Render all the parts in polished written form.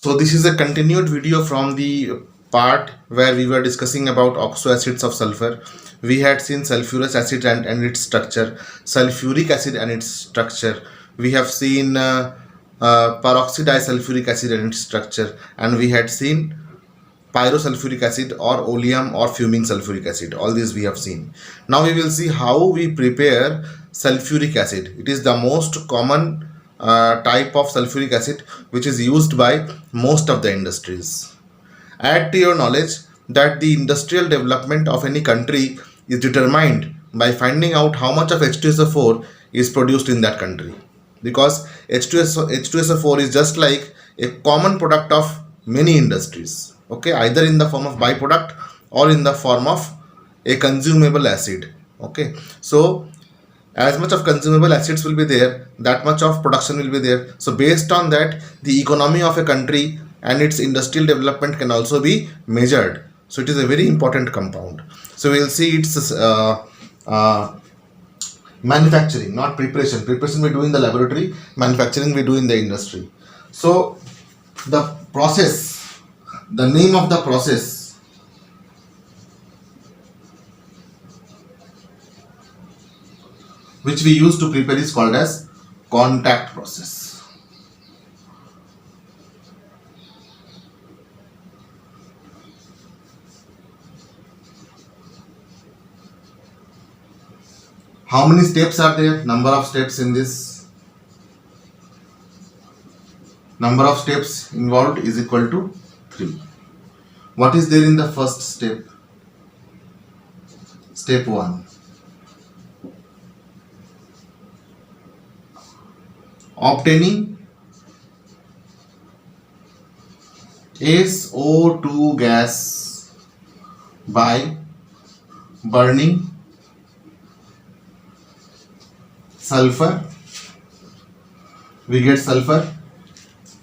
So this is a continued video from the part where we were discussing about oxo acids of sulfur. We had seen sulfurous acid and its structure, sulfuric acid and its structure. We have seen peroxide disulfuric acid and its structure, and we had seen pyrosulfuric acid or oleum or fuming sulfuric acid. All these we have seen. Now we will see how we prepare sulfuric acid. It is the most common type of sulfuric acid which is used by most of the industries. Add to your knowledge that the industrial development of any country is determined by finding out how much of H2SO4 is produced in that country, because H2SO4 is just like a common product of many industries, okay, either in the form of byproduct or in the form of a consumable acid. Okay, so as much of consumable acids will be there, that much of production will be there. So based on that, the economy of a country and its industrial development can also be measured. So it is a very important compound. So we'll see its uh, manufacturing, not preparation. Preparation we do in the laboratory, manufacturing we do in the industry. So the process, the name of the process which we use to prepare is called as contact process. How many steps are there? Number of steps in this. Number of steps involved is equal to 3. What is there in the first step? Step 1. Obtaining SO2 gas by burning sulfur. We get sulfur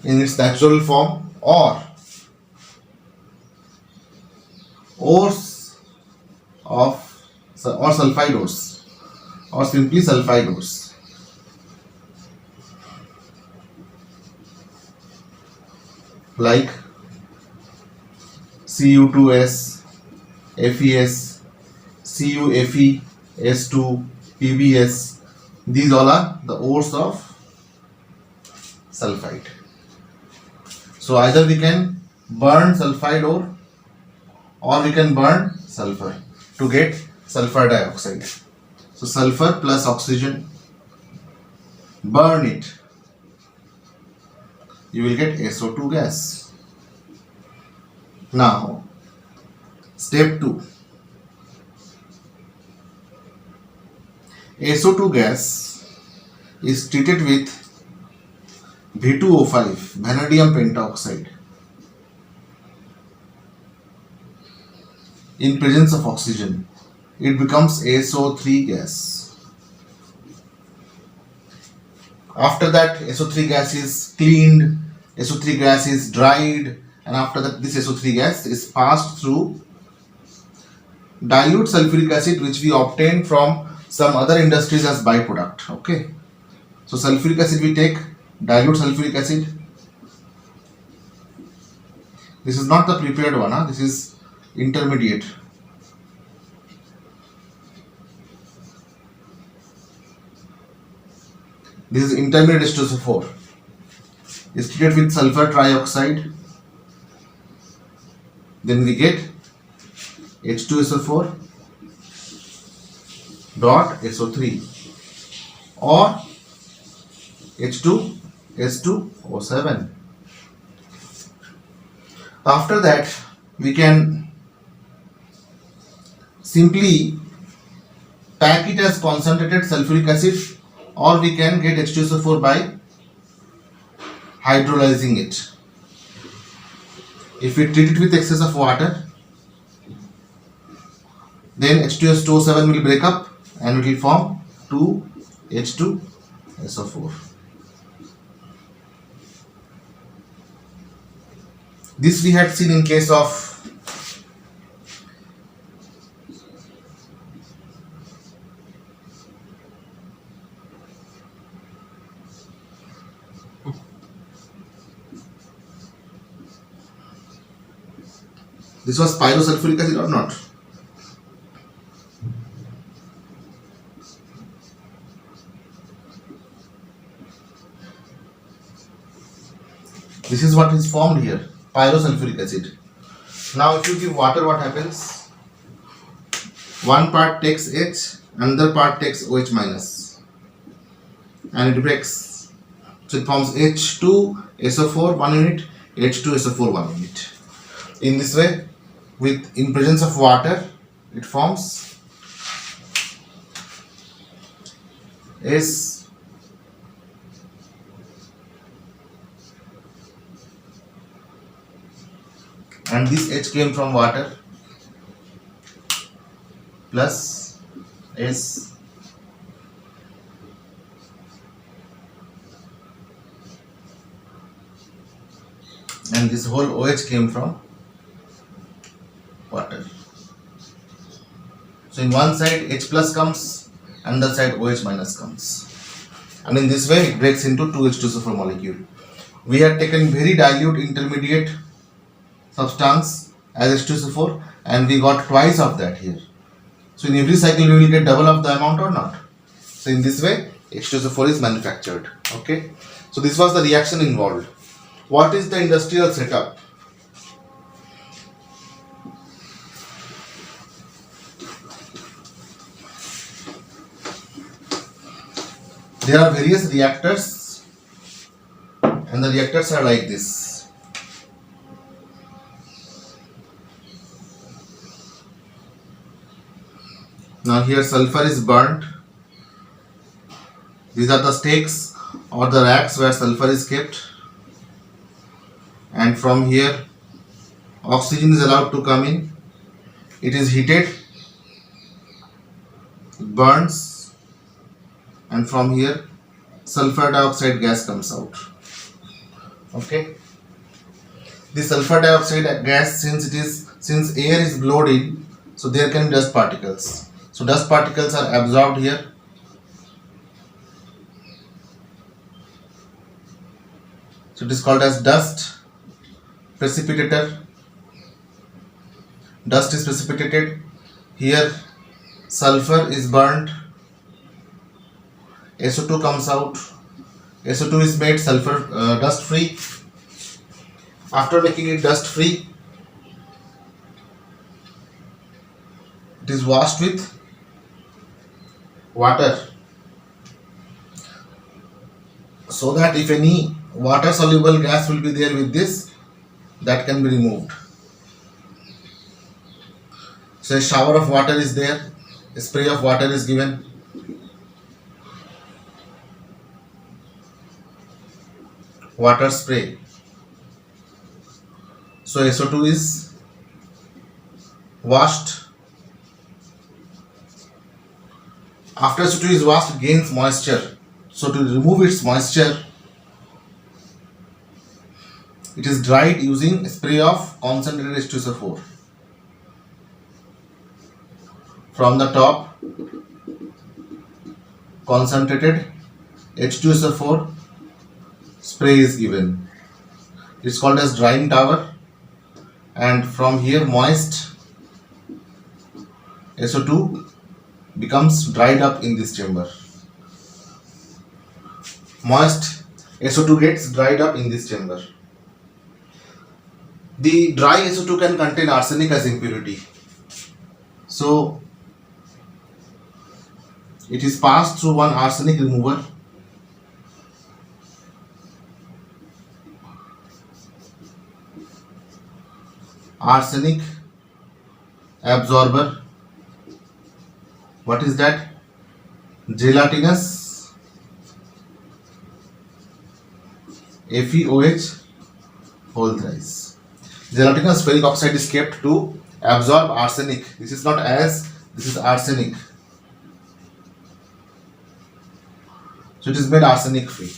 in its natural form, or ores of, or sulfide ores, or simply sulfide ores. Like Cu2s, FeS, CuFe, S2, PbS. These all are the ores of sulfide. So either we can burn sulfide ore or we can burn sulfur to get sulfur dioxide. So sulfur plus oxygen, burn it, you will get SO2 gas. Now step 2. SO2 gas is treated with V2O5, vanadium pentoxide, in presence of oxygen. It becomes SO3 gas. After that, SO3 gas is cleaned, SO3 gas is dried, and after that this SO3 gas is passed through dilute sulfuric acid, which we obtain from some other industries as byproduct. Okay, so sulfuric acid we take, dilute sulfuric acid. This is not the prepared one, this is intermediate. This is intermediate H2SO4. Is treated with sulfur trioxide. Then we get H2SO4 dot SO3 or H2S2O7. After that, we can simply pack it as concentrated sulfuric acid, or we can get H2SO4 by hydrolyzing it. If we treat it with excess of water, then H2S2O7 will break up and it will form 2H2SO4. This we had seen in case of This was pyrosulfuric acid or not? This is what is formed here, pyrosulfuric acid. Now if you give water, what happens? One part takes H, another part takes OH minus, and it breaks. So it forms H2SO4 1 unit, H2SO4 1 unit. In this way, in presence of water, it forms S, and this H came from water, plus S, and this whole OH came from water. So in one side H plus comes, another side OH minus comes, and in this way it breaks into 2H2SO4 molecule. We have taken very dilute intermediate substance as H2SO4, and we got twice of that here. So in every cycle we will get double of the amount or not. So in this way H2SO4 is manufactured. Okay. So this was the reaction involved. What is the industrial setup? There are various reactors, and the reactors are like this. Now here sulfur is burnt. These are the stakes or the racks where sulfur is kept, and from here oxygen is allowed to come in. It is heated, it burns, and from here sulfur dioxide gas comes out. Okay. The sulfur dioxide gas, since air is blowed in, so there can be dust particles. So dust particles are absorbed here. So it is called as dust precipitator. Dust is precipitated. Here sulfur is burnt. SO2 comes out. SO2 is made sulfur dust free. After making it dust free, it is washed with water, so that if any water soluble gas will be there with this, that can be removed. So a shower of water is there, a spray of water is given. Water spray. So SO2 is washed. After SO2 is washed, it gains moisture. So to remove its moisture, it is dried using spray of concentrated H2SO4. From the top, concentrated H2SO4 spray is given. It's called as drying tower, and from here moist SO2 becomes dried up in this chamber. Moist SO2 gets dried up in this chamber. The dry SO2 can contain arsenic as impurity. So it is passed through one arsenic remover. Arsenic absorber. What is that? Gelatinous FeOH whole thrice. Gelatinous ferric oxide is kept to absorb arsenic. This is not as, this is arsenic. So it is made arsenic free.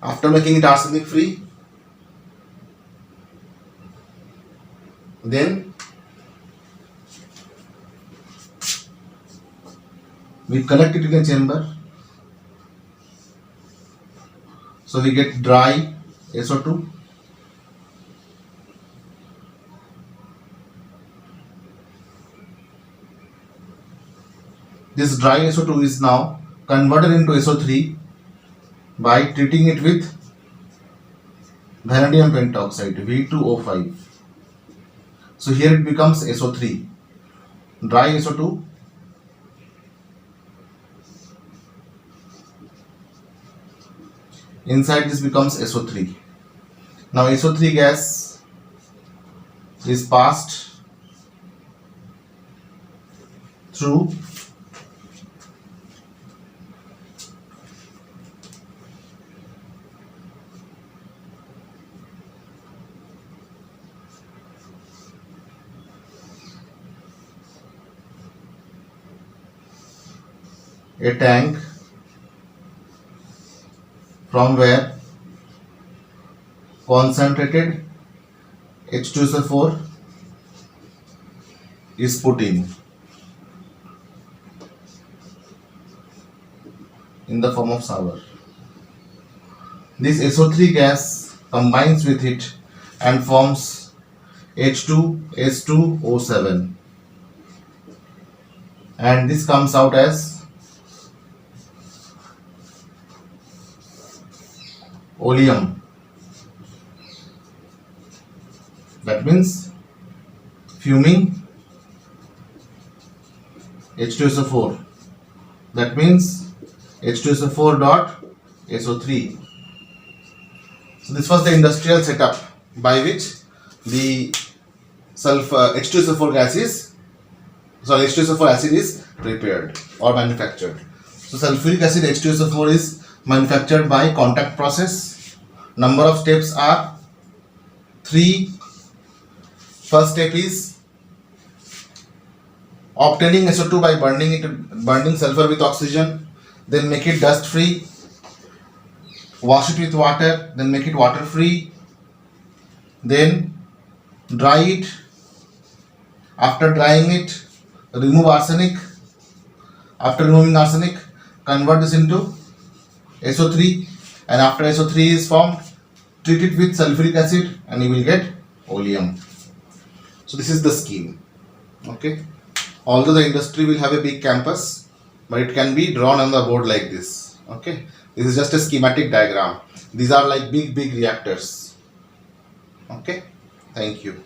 After making it arsenic free, then we collect it in a chamber. So we get dry SO2. This dry SO2 is now converted into SO3 by treating it with vanadium pentoxide V2O5. So here it becomes SO3. Dry SO2 inside this becomes SO3. Now SO3 gas is passed through a tank from where concentrated H2SO4 is put in the form of sour. This SO3 gas combines with it and forms H2S2O7, and this comes out as oleum. That means fuming H2SO4. That means H2SO4 dot SO3. So this was the industrial setup by which the H2SO4 gas is, H2SO4 acid is prepared or manufactured. So sulfuric acid H2SO4 is manufactured by contact process. Number of steps are 3. First step is obtaining SO2 by burning sulfur with oxygen, then make it dust free, wash it with water, then make it water free, then dry it. After drying it, remove arsenic. After removing arsenic, convert this into SO3, and after SO3 is formed, treat it with sulfuric acid and you will get oleum. So this is the scheme. Okay. Although the industry will have a big campus, but it can be drawn on the board like this. Okay. This is just a schematic diagram. These are like big reactors. Okay. Thank you.